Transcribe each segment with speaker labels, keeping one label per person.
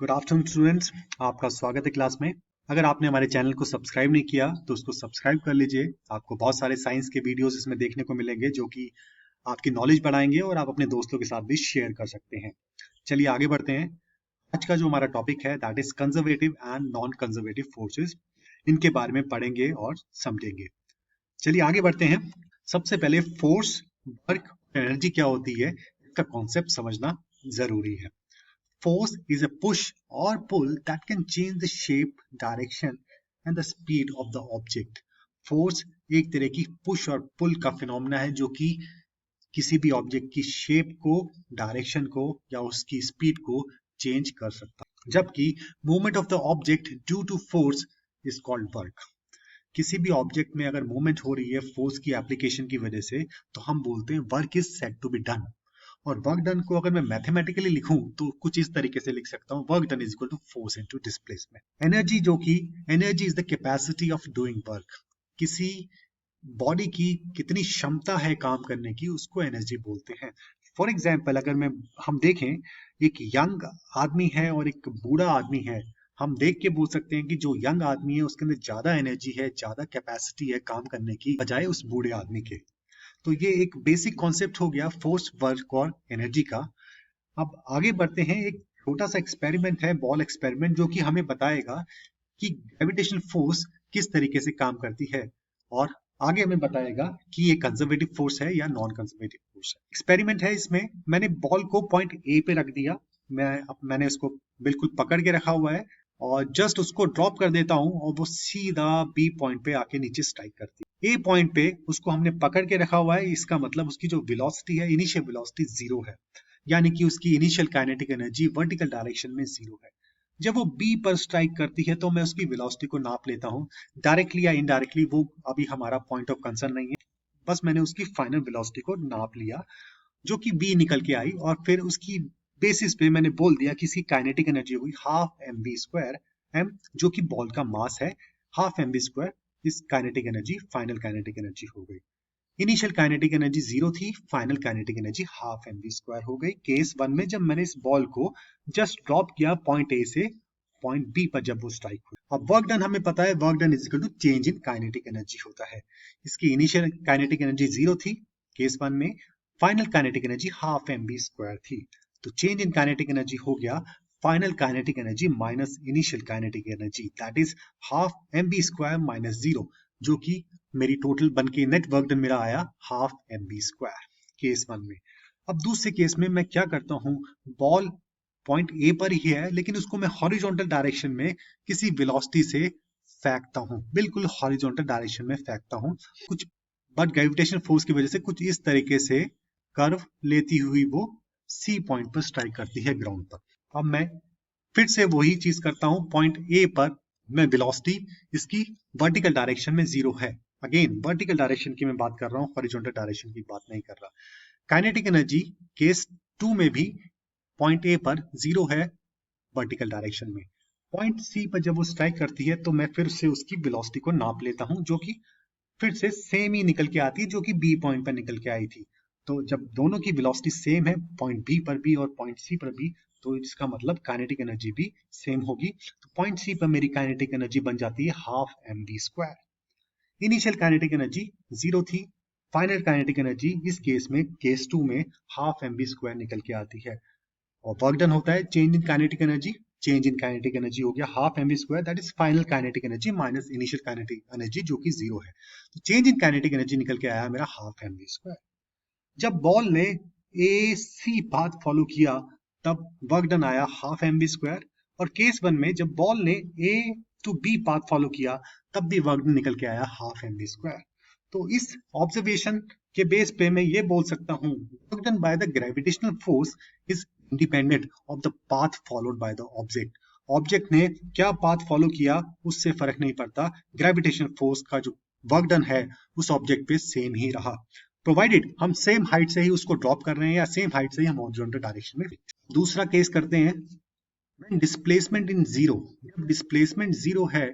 Speaker 1: Good afternoon students, आपका स्वागत है क्लास में। अगर आपने हमारे चैनल को सब्सक्राइब नहीं किया तो उसको सब्सक्राइब कर लीजिए। आपको बहुत सारे साइंस के वीडियोस इसमें देखने को मिलेंगे जो कि आपकी नॉलेज बढ़ाएंगे और आप अपने दोस्तों के साथ भी शेयर कर सकते हैं। चलिए आगे बढ़ते हैं। आज का जो हमारा टॉपिक है that is conservative and non conservative forces. इनके बारे में पढ़ेंगे और समझेंगे। चलिए आगे बढ़ते हैं। सबसे पहले फोर्स, वर्क, एनर्जी क्या होती है इसका कॉन्सेप्ट समझना जरूरी है। Force is a push or pull that can change the shape, direction and the speed of the object. Force एक तरह की push और pull का फिनोमेना है जो कि किसी भी ऑब्जेक्ट की शेप को, डायरेक्शन को या उसकी स्पीड को चेंज कर सकता है। जबकि movement of the object due to force is called work. किसी भी ऑब्जेक्ट में अगर मूवमेंट हो रही है फोर्स की एप्लीकेशन की वजह से तो हम बोलते हैं work is said to be done. और वर्क डन को अगर मैं मैथमेटिकली लिखूं तो कुछ इस तरीके से लिख सकता हूं, work done is equal to force into displacement. Energy जो कि energy is the capacity of doing work. किसी बॉडी की कितनी क्षमता है काम करने की उसको एनर्जी बोलते हैं। फॉर एग्जाम्पल अगर हम देखें, एक यंग आदमी है और एक बूढ़ा आदमी है, हम देख के बोल सकते हैं कि जो यंग आदमी है उसके अंदर ज्यादा एनर्जी है, ज्यादा कैपेसिटी है काम करने की बजाय उस बूढ़े आदमी के। तो ये एक बेसिक कॉन्सेप्ट हो गया फोर्स, वर्क और एनर्जी का। अब आगे बढ़ते हैं। एक छोटा सा एक्सपेरिमेंट है, बॉल एक्सपेरिमेंट, जो कि हमें बताएगा कि ग्रेविटेशन फोर्स किस तरीके से काम करती है और आगे हमें बताएगा कि ये कंजर्वेटिव फोर्स है या नॉन कंजर्वेटिव फोर्स है। एक्सपेरिमेंट है, इसमें मैंने बॉल को पॉइंट ए पे रख दिया। मैंने उसको बिल्कुल पकड़ के रखा हुआ है और जस्ट उसको ड्रॉप कर देता हूं और वो सीधा बी पॉइंट पे आके नीचे स्ट्राइक करती है। ए पॉइंट पे उसको हमने पकड़ के रखा हुआ है, इसका मतलब उसकी जो वेलोसिटी है, इनिशियल वेलोसिटी 0 है, यानी कि उसकी initial kinetic energy vertical direction में 0 है। जब वो बी पर स्ट्राइक करती है तो मैं उसकी वेलोसिटी को नाप लेता हूँ, डायरेक्टली या इनडायरेक्टली, वो अभी हमारा पॉइंट ऑफ कंसर्न नहीं है। बस मैंने उसकी फाइनल वेलोसिटी को नाप लिया जो कि बी निकल के आई और फिर उसकी बेसिस पे मैंने बोल दिया कि इसकी काइनेटिक एनर्जी हुई half M V square, M जो कि बॉल का मास है, half M V square is kinetic energy, final kinetic energy हो गई। इनिशियल काइनेटिक एनर्जी 0 थी, final kinetic energy half M V square हो गई। केस 1 में जब मैंने इस बॉल को जस्ट ड्रॉप किया पॉइंट ए से पॉइंट बी पर जब वो स्ट्राइक हुई। अब वर्क डन हमें पता है, work done is equal to change in kinetic energy होता है। इसकी इनिशियल काइनेटिक एनर्जी 0 थी केस 1 में, final kinetic energy half M V square थी। तो चेंज इन काइनेटिक एनर्जी हो गया final kinetic energy minus initial kinetic energy, that is half M V square minus 0, जो कि मेरी टोटल बन के नेट वर्क डन मेरा आया half M V square case 1 में। अब दूसरे केस में मैं क्या करता हूं, बॉल पॉइंट ए पर ही है लेकिन उसको मैं हॉरिजॉन्टल डायरेक्शन में किसी वेलोसिटी से फेंकता हूं, बिल्कुल हॉरिजॉन्टल डायरेक्शन में फेंकता हूं कुछ, बट ग्रेविटेशन फोर्स की वजह से कुछ इस तरीके से कर्व लेती हुई वो सी पॉइंट पर स्ट्राइक करती है ग्राउंड पर। अब मैं फिर से वही चीज करता हूं, पॉइंट ए पर मैं वेलोसिटी इसकी वर्टिकल डायरेक्शन में 0 है। अगेन वर्टिकल डायरेक्शन की मैं बात कर रहा हूं, हॉरिजॉन्टल डायरेक्शन की बात नहीं कर रहा। काइनेटिक एनर्जी केस 2 में भी पॉइंट ए पर 0 है वर्टिकल डायरेक्शन में। पॉइंट सी पर जब वो स्ट्राइक करती है तो मैं फिर से उसकी वेलोसिटी को नाप लेता हूं जो कि फिर से सेम ही निकल के आती है जो कि बी पॉइंट पर निकल के आई थी। तो जब दोनों की वेलोसिटी सेम है, पॉइंट बी पर भी और पॉइंट सी पर भी, तो इसका मतलब काइनेटिक एनर्जी भी सेम होगी। तो पॉइंट सी पर मेरी काइनेटिक एनर्जी बन जाती है half M V square. Initial kinetic energy 0 थी, फाइनल काइनेटिक एनर्जी इस केस में, केस 2 में, हाफ एम बी स्क्वायर निकल के आती है। और वर्क डन होता है change in kinetic energy, change in kinetic energy हो गया half M V square, that is final kinetic energy minus initial kinetic energy जो कि 0 है। तो चेंज इन काइनेटिक एनर्जी निकल के आया मेरा हाफ एम बी स्क्वायर। जब बॉल ने ए सी पाथ फॉलो किया तब वर्क डन आया हाफ एम बी स्क्वायर। और केस 1 में जब बॉल ने ए टू बी पाथ फॉलो किया तब भी वर्क डन निकल के आया हाफ एम बी स्क्वायर। तो इस ऑब्जर्वेशन के बेस पे मैं ये बोल सकता हूँ, work done by the gravitational force is independent of the path followed by the object. Object ने क्या पाथ फॉलो किया उससे फर्क नहीं पड़ता, ग्रेविटेशनल फोर्स का जो वर्क डन है उस ऑब्जेक्ट पे सेम ही रहा, प्रोवाइडेड हम सेम हाइट से ही उसको ड्रॉप कर रहे हैं या सेम हाइट से ही हम हॉरिजॉन्टल डायरेक्शन में। दूसरा केस करते हैं, डिस्प्लेसमेंट इन 0। जब डिस्प्लेसमेंट 0 है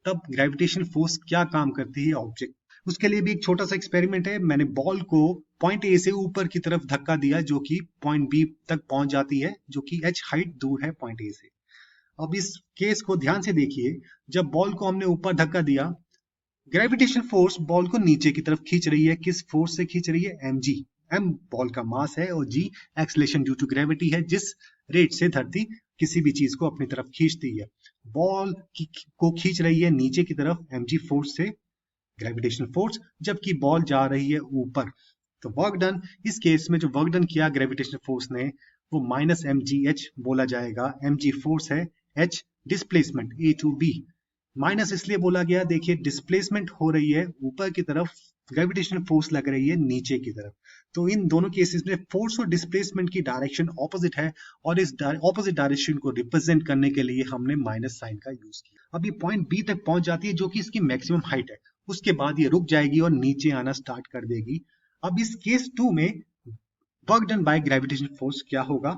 Speaker 1: तब ग्रेविटेशन फोर्स क्या काम करती है ऑब्जेक्ट, उसके लिए भी एक छोटा सा एक्सपेरिमेंट है। मैंने बॉल को पॉइंट ए से ऊपर की तरफ धक्का दिया जो कि पॉइंट बी तक पहुंच जाती है, जो कि h हाइट दूर है पॉइंट ए से। अब इस केस को ध्यान से देखिए, जब बॉल को हमने ऊपर धक्का दिया, ग्रेविटेशनल फोर्स बॉल को नीचे की तरफ खींच रही है। किस फोर्स से खींच रही है? mg। m बॉल का मास है और g acceleration due to gravity है, जिस रेट से धरती किसी भी चीज को अपनी तरफ खींचती है। बॉल को खींच रही है नीचे की तरफ mg फोर्स से, ग्रेविटेशनल फोर्स, जबकि बॉल जा रही है ऊपर। तो वर्क डन, इस केस में जो वर्क डन किया ग्रेविटेशनल फोर्स ने, वो माइनस mgh बोला जाएगा। mg फोर्स है, h displacement a to b। Minus इसलिए बोला गया, देखिए डिस्प्लेसमेंट हो रही है ऊपर की तरफ, ग्रेविटेशनल फोर्स लग रही है नीचे की तरफ। तो इन दोनों केसेस में फोर्स और डिस्प्लेसमेंट की डायरेक्शन ऑपोजिट है, और इस ऑपोजिट डायरेक्शन को रिप्रेजेंट करने के लिए हमने माइनस साइन का यूज किया। अब ये पॉइंट बी तक पहुंच जाती है, जो कि इसकी मैक्सिमम हाइट है। उसके बाद ये रुक जाएगी और नीचे आना स्टार्ट कर देगी। अब इस केस 2 में work done by gravitational force क्या होगा?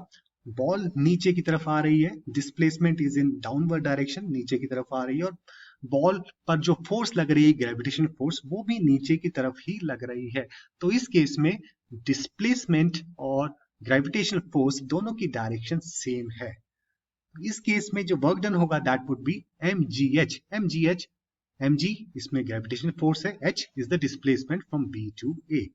Speaker 1: बॉल नीचे की तरफ आ रही है, displacement is in downward direction, नीचे की तरफ आ रही है, और बॉल पर जो फोर्स लग रही है ग्रेविटेशनल फोर्स, वो भी नीचे की तरफ ही लग रही है। तो इस केस में डिस्प्लेसमेंट और ग्रेविटेशनल फोर्स दोनों की डायरेक्शन सेम है। इस केस में जो वर्क डन होगा that would be mgh। mg इसमें ग्रेविटेशनल फोर्स है, h is the displacement from b to a।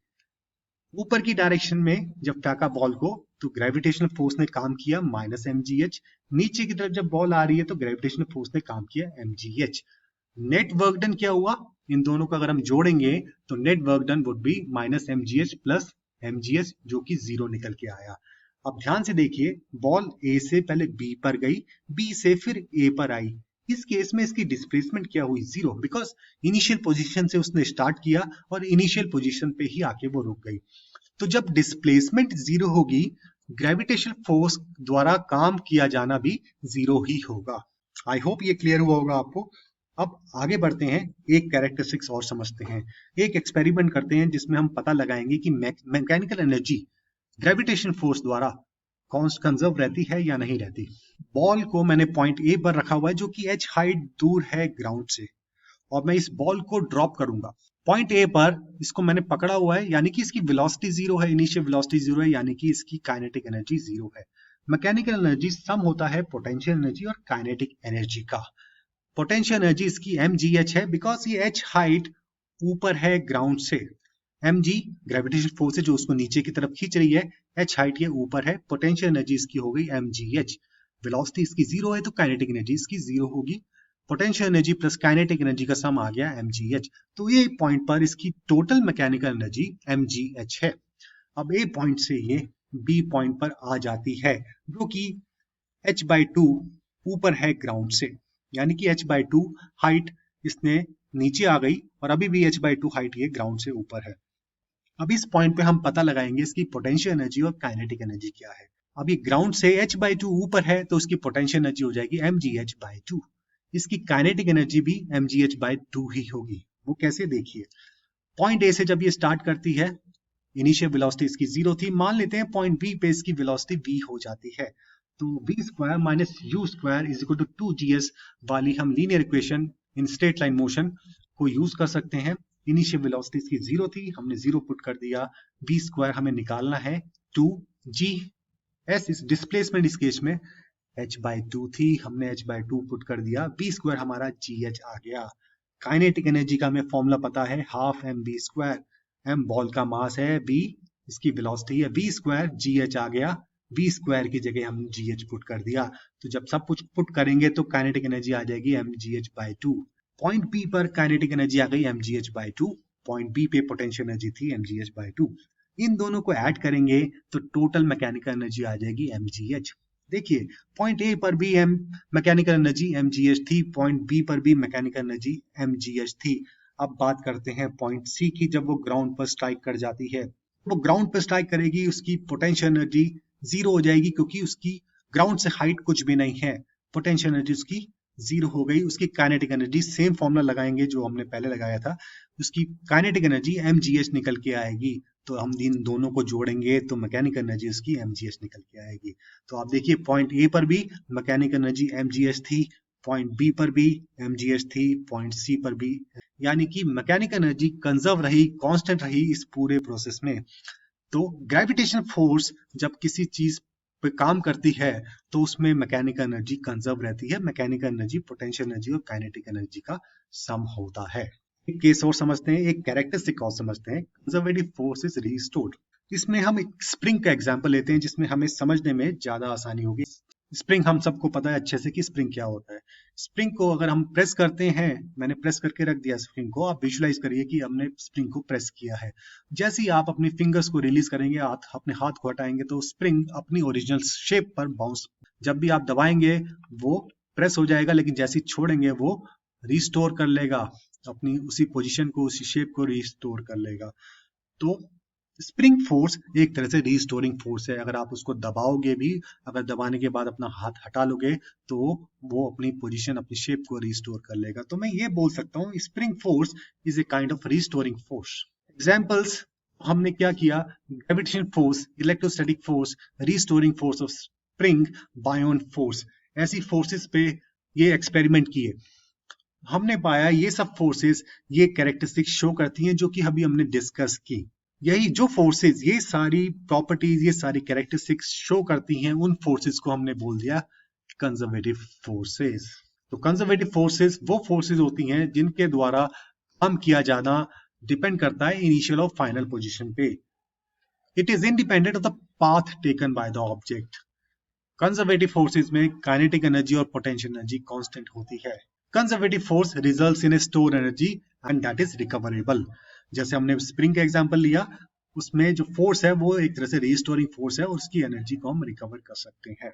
Speaker 1: ऊपर की डायरेक्शन में जब फेंका बॉल को, तो ग्रेविटेशनल फोर्स ने काम किया माइनस mgh। नीचे की तरफ जब बॉल आ रही है तो ग्रेविटेशनल फोर्स ने काम किया mgh। नेट वर्क डन क्या हुआ? इन दोनों को अगर हम जोड़ेंगे तो net work done would be minus mgh plus mgh, जो कि 0 निकल के आया। अब ध्यान से देखिए, बॉल A से पहले B पर गई, B से फिर A पर आई। इस केस में इसकी डिस्प्लेसमेंट क्या हुई? 0, बिकॉज इनिशियल पोजीशन से उसने स्टार्ट किया और इनिशियल पोजीशन पे ही आके वो रुक गई। तो जब डिस्प्लेसमेंट 0 होगी, ग्रेविटेशनल फोर्स द्वारा काम किया जाना भी 0 ही होगा। आई होप ये क्लियर हुआ होगा आपको। अब आगे बढ़ते हैं, एक कैरेक्टरिस्टिक्स और समझते हैं। एक एक्सपेरिमेंट करते हैं जिसमें हम पता लगाएंगे कि मैकेनिकल एनर्जी ग्रेविटेशन फोर्स द्वारा कंजर्व रहती है या नहीं रहती। बॉल को मैंने पॉइंट ए पर रखा हुआ है, जो कि h हाइट दूर है ग्राउंड से, और मैं इस बॉल को ड्रॉप करूंगा पॉइंट ए पर। इसको मैंने पकड़ा हुआ है, यानी कि इसकी वेलोसिटी 0 है, इनिशियल वेलोसिटी 0 है, यानी कि इसकी काइनेटिक एनर्जी 0 है। मैकेनिकल एनर्जी सम होता है पोटेंशियल एनर्जी और काइनेटिक एनर्जी का। पोटेंशियल एनर्जी इसकी mgh है, बिकॉज ये h हाइट ऊपर है ग्राउंड से। mg ग्रेविटेशन फोर्स है जो उसको नीचे की तरफ खींच रही है, h हाइट ये ऊपर है, पोटेंशियल एनर्जी इसकी हो गई mgh। वेलोसिटी इसकी 0 है तो काइनेटिक एनर्जी इसकी 0 होगी। Potential energy plus kinetic energy का सम आ गया mgh। तो ये पॉइंट पर इसकी टोटल मैकेनिकल एनर्जी mgh है। अब ए पॉइंट से ये बी पॉइंट पर आ जाती है, जो कि h/2 ऊपर है ग्राउंड से, यानी कि h/2 हाइट इसने नीचे आ गई, और अभी भी h/2 हाइट ये ग्राउंड से ऊपर है। अब इस पॉइंट पे हम पता लगाएंगे इसकी पोटेंशियल एनर्जी और काइनेटिक एनर्जी क्या है। अब ये ग्राउंड से h/2 ऊपर है तो उसकी पोटेंशियल एनर्जी हो जाएगी mgh/2। इसकी काइनेटिक एनर्जी भी mgh/2 ही होगी। वो कैसे, देखिए, पॉइंट ए से जब ये स्टार्ट करती है, इनिशियल वेलोसिटी इसकी 0 थी, मान लेते हैं पॉइंट बी पे इसकी वेलोसिटी v हो जाती है, तो v² minus u² is equal to 2gs वाली हम linear equation in straight line motion को यूज कर सकते हैं। इनिशियल वेलोसिटी इसकी 0 थी, हमने 0 पुट कर दिया, v² हमें निकालना है 2g। इस डिस्प्लेसमेंट इस केस में h/2 थी, हमने h/2 पुट कर दिया, v² हमारा gh आ गया। काइनेटिक एनर्जी का हमें फॉर्मूला पता है, हाफ mv²। m बॉल का मास है, v इसकी वेलोसिटी है, v² gh आ गया, v² की जगह हम gh पुट कर दिया। तो जब सब कुछ पुट करेंगे तो काइनेटिक एनर्जी आ जाएगी mgh/2। पॉइंट बी पर काइनेटिक एनर्जी आ गई mgh/2, पॉइंट बी पे पोटेंशियल एनर्जी थी mgh/2। इन दोनों को ऐड करेंगे तो टोटल मैकेनिकल एनर्जी आ जाएगी mgh। देखिए, पॉइंट ए पर भी मैकेनिकल एनर्जी mgh थी, पॉइंट बी पर भी मैकेनिकल एनर्जी mgh थी। अब बात करते हैं पॉइंट सी की। जब वो ग्राउंड पर स्ट्राइक कर जाती है, वो ग्राउंड पर स्ट्राइक करेगी, उसकी पोटेंशियल एनर्जी 0 हो जाएगी, क्योंकि उसकी ग्राउंड से हाइट कुछ भी नहीं है, पोटेंशियल एनर्जी उसकी 0 हो गई। उसकी काइनेटिक एनर्जी, सेम फॉर्मूला लगाएंगे जो हमने पहले लगाया था, उसकी काइनेटिक एनर्जी mgh निकल के आएगी। तो हम इन दोनों को जोड़ेंगे तो मैकेनिकल एनर्जी उसकी mgh निकल के आएगी। तो आप देखिए, पॉइंट ए पर भी मैकेनिकल एनर्जी mgh थी, पॉइंट बी पर भी mgh थी, पॉइंट सी पर भी, यानी कि मैकेनिकल एनर्जी कंजर्व रही, कांस्टेंट रही इस पूरे प्रोसेस में। तो ग्रेविटेशन फोर्स जब किसी चीज पे काम करती है तो उसमें मैकेनिकल एनर्जी कंजर्व रहती है। मैकेनिकल एनर्जी पोटेंशियल एनर्जी और काइनेटिक एनर्जी का सम होता है। एक केस और समझते हैं, एक कैरेक्टरिस्टिक और समझते हैं, कंजर्वेटिव फोर्स इज रीस्टोर्ड। इसमें हम एक स्प्रिंग का एग्जांपल लेते हैं जिसमें हमें समझने में ज्यादा आसानी होगी। स्प्रिंग हम सबको पता है अच्छे से कि स्प्रिंग क्या होता है। स्प्रिंग को अगर हम प्रेस करते हैं, मैंने प्रेस करके रख दिया स्प्रिंग को, आप विजुलाइज करिए कि हमने स्प्रिंग को प्रेस किया है। जैसे ही आप अपने फिंगर्स को रिलीज करेंगे, आप अपने हाथ को हटाएंगे तो स्प्रिंग अपनी ओरिजिनल शेप पर बाउंस, जब भी आप दबाएंगे वो प्रेस हो जाएगा, लेकिन जैसे ही छोड़ेंगे वो रिस्टोर कर लेगा अपनी उसी पोजीशन को, उसी शेप को रिस्टोर कर लेगा। तो स्प्रिंग फोर्स एक तरह से रीस्टोरिंग फोर्स है। अगर आप उसको दबाओगे भी, अगर दबाने के बाद अपना हाथ हटा लोगे तो वो अपनी पोजीशन, अपनी शेप को रिस्टोर कर लेगा। तो मैं ये बोल सकता हूँ spring force is a kind of restoring force. Examples हमने क्या किया, gravitation force, electrostatic force, restoring force of spring, buoyant force, ऐसी फोर्सेस पे ये एक्सपेरिमेंट किए। हमने पाया ये सब फोर्सेस ये कैरेक्टरिस्टिक शो करती हैं जो कि अभी हमने डिस्कस की। यही जो फोर्सेस, ये सारी प्रॉपर्टीज, ये सारी कैरेक्टरिस्टिक्स शो करती हैं, उन फोर्सेस को हमने बोल दिया कंजर्वेटिव फोर्सेस। तो कंजर्वेटिव फोर्सेस वो फोर्सेस होती हैं जिनके द्वारा काम किया जाना डिपेंड करता है इनिशियल और फाइनल पोजीशन पे। It is independent of the path taken by the object. Conservative forces में काइनेटिक एनर्जी और पोटेंशियल एनर्जी कांस्टेंट होती है। Conservative force results in A store energy and that is recoverable. जैसे हमने spring का example लिया, उसमें जो फोर्स है वो एक तरह से रीस्टोरिंग फोर्स है और उसकी एनर्जी को हम रिकवर कर सकते हैं।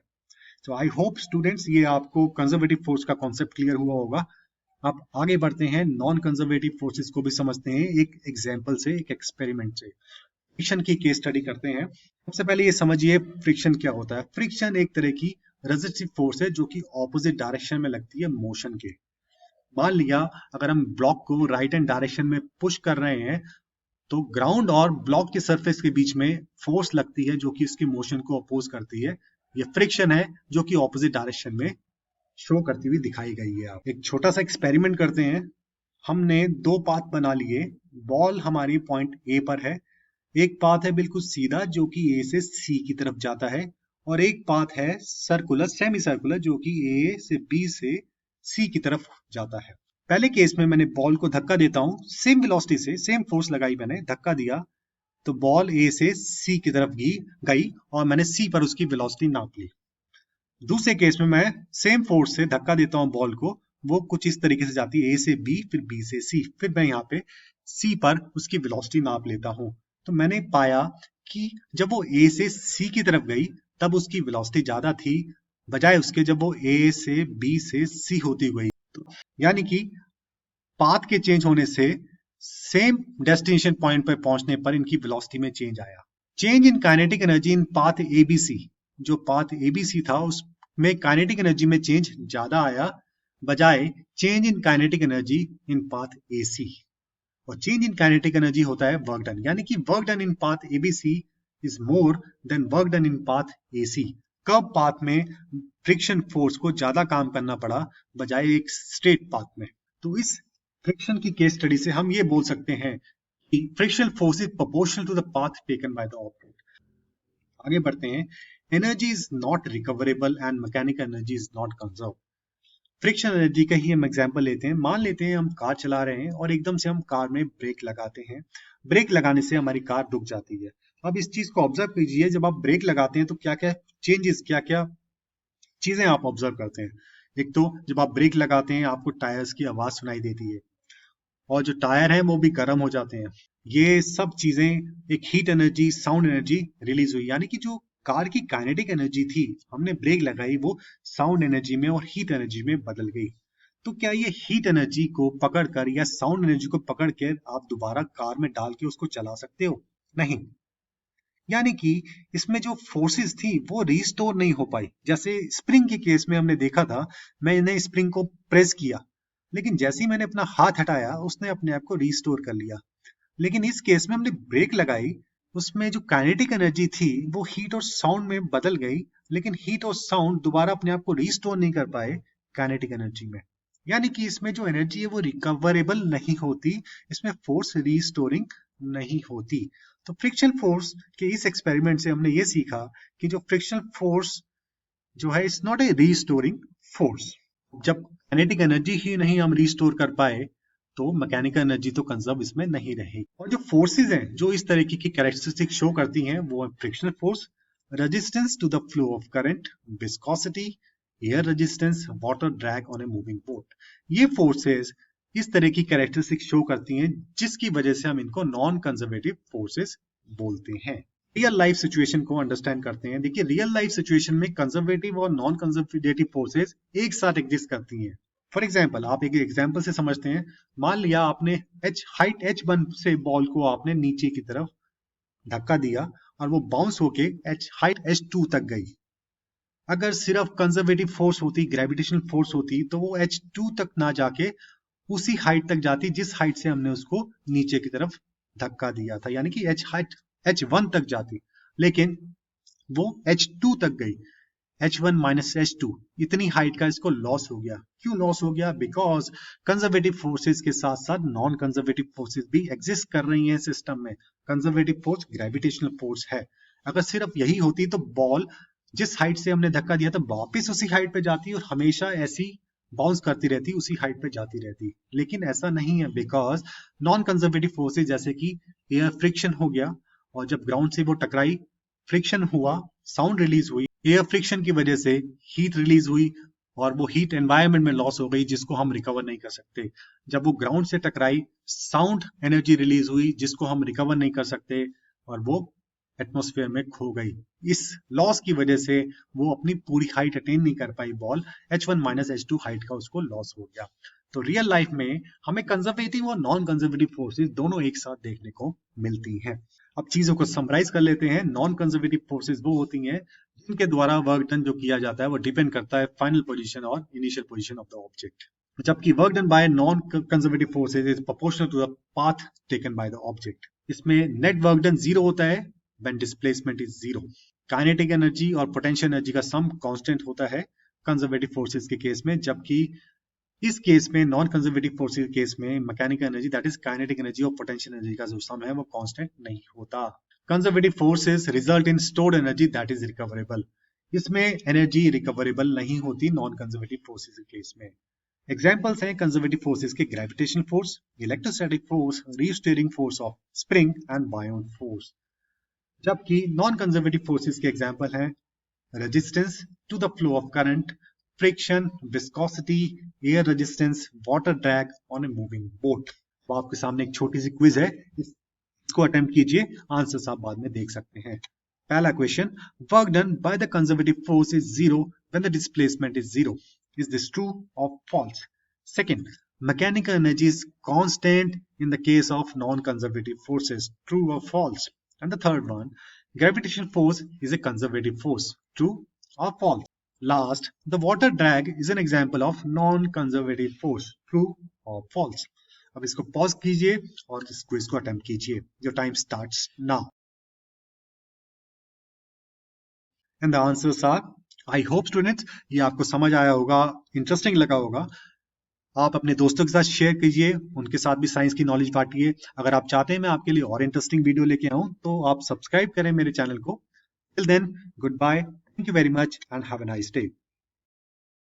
Speaker 1: तो आई होप स्टूडेंट्स ये आपको कंजर्वेटिव फोर्स का कॉन्सेप्ट क्लियर हुआ होगा। अब आगे बढ़ते हैं, नॉन कंजर्वेटिव फोर्सेस को भी समझते हैं एक एग्जांपल से, एक एक्सपेरिमेंट से। फ्रिक्शन की केस स्टडी करते हैं। सबसे पहले ये समझिए फ्रिक्शन क्या होता है। फ्रिक्शन एक तरह की रेजिस्टिव फोर्स है जो कि ऑपोजिट डायरेक्शन में लगती है मोशन के। मान लिया अगर हम ब्लॉक को राइट हैंड डायरेक्शन में पुश कर रहे हैं तो ग्राउंड और ब्लॉक के सरफेस के बीच में फोर्स लगती है जो कि इसके मोशन को अपोज करती है। ये फ्रिक्शन है जो कि ऑपोजिट डायरेक्शन में शो करती हुई दिखाई गई है। आप एक छोटा सा एक्सपेरिमेंट करते हैं। हमने दो पाथ बना लिए, बॉल हमारी पॉइंट ए पर है, एक पाथ है बिल्कुल सीधा जो कि ए से सी की तरफ जाता है, और एक पाथ है सर्कुलर, सेमी सर्कुलर, जो कि ए से बी से सी की तरफ जाता है। पहले केस में मैंने बॉल को धक्का देता हूं, सेम वेलोसिटी से, सेम फोर्स लगाई, मैंने धक्का दिया तो बॉल ए से सी की तरफ गई और मैंने सी पर उसकी वेलोसिटी नाप ली। दूसरे केस में मैं सेम फोर्स से धक्का देता हूं बॉल को, वो कुछ इस तरीके से जाती है, ए से बी फिर बी से सी, फिर मैं यहाँ पे सी पर उसकी वेलोसिटी नाप लेता हूं। तो मैंने पाया कि जब वो ए से सी की तरफ गई तब उसकी वेलोसिटी ज्यादा थी बजाय उसके जब वो ए से बी से सी होती गई। तो यानी कि पाथ के चेंज होने से सेम डेस्टिनेशन पॉइंट पर पहुंचने पर इनकी वेलोसिटी में चेंज आया। Change in kinetic energy in path ABC, जो पाथ एबीसी था उसमें काइनेटिक एनर्जी में चेंज ज्यादा आया बजाय change in kinetic energy in path AC. और चेंज इन काइनेटिक एनर्जी होता है वर्क डन, यानी कि work done in path ABC is more than work done in path AC. कब पाथ में फ्रिक्शन फोर्स को ज्यादा काम करना पड़ा बजाय एक स्ट्रेट पाथ में। तो इस फ्रिक्शन की केस स्टडी से हम ये बोल सकते हैं कि friction force is proportional to the path taken by the object. आगे बढ़ते हैं, energy is not recoverable and mechanical energy is not conserve. Friction energy का ही हम एग्जांपल लेते हैं। मान लेते हैं हम कार चला रहे हैं और एकदम से हम कार में ब्रेक लगाते हैं, ब्रेक लगाने से हमारी कार रुक जाती है। अब इस चीज को ऑब्जर्व कीजिए, जब आप ब्रेक लगाते हैं तो क्या क्या चेंजेस, क्या क्या चीजें आप ऑब्जर्व करते हैं। एक तो जब आप ब्रेक लगाते हैं आपको टायर्स की आवाज सुनाई देती है और जो टायर है वो भी गर्म हो जाते हैं। ये सब चीजें, एक heat energy, sound energy release हुई, यानी कि जो कार की काइनेटिक एनर्जी थी, हमने ब्रेक लगाई, वो साउंड एनर्जी में और हीट एनर्जी में बदल गई। तो क्या ये हीट एनर्जी को पकड़कर या साउंड एनर्जी को पकड़कर आप दोबारा कार में डाल के उसको चला सकते हो? नहीं। यानी कि इसमें जो फोर्सेस थी वो रिस्टोर नहीं हो पाई। जैसे स्प्रिंग के केस में हमने देखा था, मैंने स्प्रिंग को प्रेस किया लेकिन जैसे ही मैंने अपना हाथ हटाया उसने अपने आप को रिस्टोर कर लिया। लेकिन इस केस में हमने ब्रेक लगाई, उसमें जो काइनेटिक एनर्जी थी वो हीट और साउंड में बदल गई, लेकिन हीट और साउंड दोबारा अपने आप को रिस्टोर नहीं कर पाए काइनेटिक एनर्जी में। यानी कि इसमें जो एनर्जी है वो रिकवरेबल नहीं होती, इसमें फोर्स रिस्टोरिंग नहीं होती। तो फ्रिक्शन फोर्स के इस एक्सपेरिमेंट से हमने ये सीखा कि जो फ्रिक्शन फोर्स जो है it's not a restoring force. जब काइनेटिक एनर्जी ही नहीं हम रीस्टोर कर पाए तो मैकेनिकल एनर्जी तो कंजर्व इसमें नहीं रहेगी। और जो फोर्सेज हैं जो इस तरीके की कैरेक्टरिस्टिक शो करती हैं वो है frictional force, resistance to the flow of current, viscosity, air resistance, water drag on a moving boat. ये फोर्सेस इस तरह की कैरेक्टरिस्टिक शो करती हैं जिसकी वजह से हम इनको नॉन कंजर्वेटिव फोर्सेस बोलते हैं। रियल लाइफ सिचुएशन को अंडरस्टैंड करते हैं। देखिए रियल लाइफ सिचुएशन में कंजर्वेटिव और नॉन कंजर्वेटिव फोर्सेस एक साथ एग्जिस्ट करती हैं। फॉर एग्जाम्पल, आप एक एग्जाम्पल से समझते हैं। मान लिया आपने हाइट h1 से बॉल को आपने नीचे की तरफ धक्का दिया और वो बाउंस होके हाइट h2 तक गई। अगर सिर्फ कंजर्वेटिव फोर्स होती, ग्रेविटेशनल फोर्स होती, तो वो h2 तक ना जाके उसी हाइट तक जाती जिस हाइट से हमने उसको नीचे की तरफ धक्का दिया था, यानी कि h1 तक जाती, लेकिन वो h2 तक गई। h1 माइनस h2 इतनी हाइट का इसको लॉस हो गया। क्यों लॉस हो गया? बिकॉज कंजर्वेटिव फोर्सेस के साथ साथ नॉन कंजर्वेटिव फोर्सेस भी एग्जिस्ट कर रही हैं सिस्टम में। कंजर्वेटिव फोर्स ग्रेविटेशनल फोर्स है। अगर सिर्फ यही होती तो बॉल जिस हाइट से हमने धक्का दिया था वापिस उसी हाइट पे जाती और हमेशा ऐसी बाउंस करती रहती, उसी हाइट पे जाती रहती। लेकिन ऐसा नहीं है, बिकॉज नॉन कंजर्वेटिव फोर्सेस जैसे कि एयर फ्रिक्शन हो गया, और जब ग्राउंड से वो टकराई, फ्रिक्शन हुआ, साउंड रिलीज हुई, एयर फ्रिक्शन की वजह से हीट रिलीज हुई और वो हीट एनवायरनमेंट में लॉस हो गई जिसको हम रिकवर नहीं कर सकते। जब वो ग्राउंड से टकराई, साउंड एनर्जी रिलीज हुई जिसको हम रिकवर नहीं कर सकते और वो एटमॉस्फेयर में खो गई। इस लॉस की वजह से वो अपनी पूरी हाइट अटेन नहीं कर पाई ball, h1 minus h2 height का उसको लॉस हो गया। तो रियल लाइफ में हमें कंजर्वेटिव और नॉन कंजर्वेटिव फोर्सेस दोनों एक साथ देखने को मिलती हैं। अब चीजों को समराइज कर लेते हैं। नॉन कंजर्वेटिव फोर्सेस वो होती हैं जिनके द्वारा वर्क डन जो किया जाता है वो डिपेंड करता है फाइनल पोजीशन और initial position of the object, जबकि work done by non conservative forces is proportional to the path taken by the object. इसमें नेट वर्क डन 0 होता है when displacement is 0। Kinetic energy और potential energy का sum constant होता है conservative forces के case में, जबकि इस केस में नॉन कंजर्वेटिव फोर्सेस के केस में mechanical energy that is kinetic energy और पोटेंशियल एनर्जी का जो सम है वो कांस्टेंट नहीं होता। Conservative forces result in stored energy that is recoverable. इसमें एनर्जी रिकवरेबल नहीं होती नॉन कंजर्वेटिव फोर्सेस के केस में। एग्जाम्पल्स हैं कंजर्वेटिव फोर्सेस के gravitational force, electrostatic force, restoring force of spring and buoyant force. जबकि नॉन कंजर्वेटिव फोर्सेस के example हैं resistance to the flow of current, friction, viscosity, air resistance, water drag on a moving boat. तो आपके सामने एक छोटी सी quiz है, इसको अटेम्प्ट कीजिए, आंसर्स आप बाद में देख सकते हैं। पहला question, work done by the conservative force is 0 when the displacement is 0। Is this true और false? Second, mechanical energy is constant in the case of non conservative forces, true और false? And the third one, gravitational force is a conservative force, true or false? Last, the water drag is an example of non-conservative force, true or false? अब इसको pause कीजिए और इस quiz को attempt कीजिए। Your time starts now. And the answers are, I hope students, ये आपको समझ आया होगा, इंटरेस्टिंग लगा होगा। आप अपने दोस्तों के साथ शेयर कीजिए, उनके साथ भी साइंस की नॉलेज बांटिए। अगर आप चाहते हैं मैं आपके लिए और इंटरेस्टिंग वीडियो लेके आऊं तो आप सब्सक्राइब करें मेरे चैनल को। Till then, goodbye, thank you very much and have a nice day.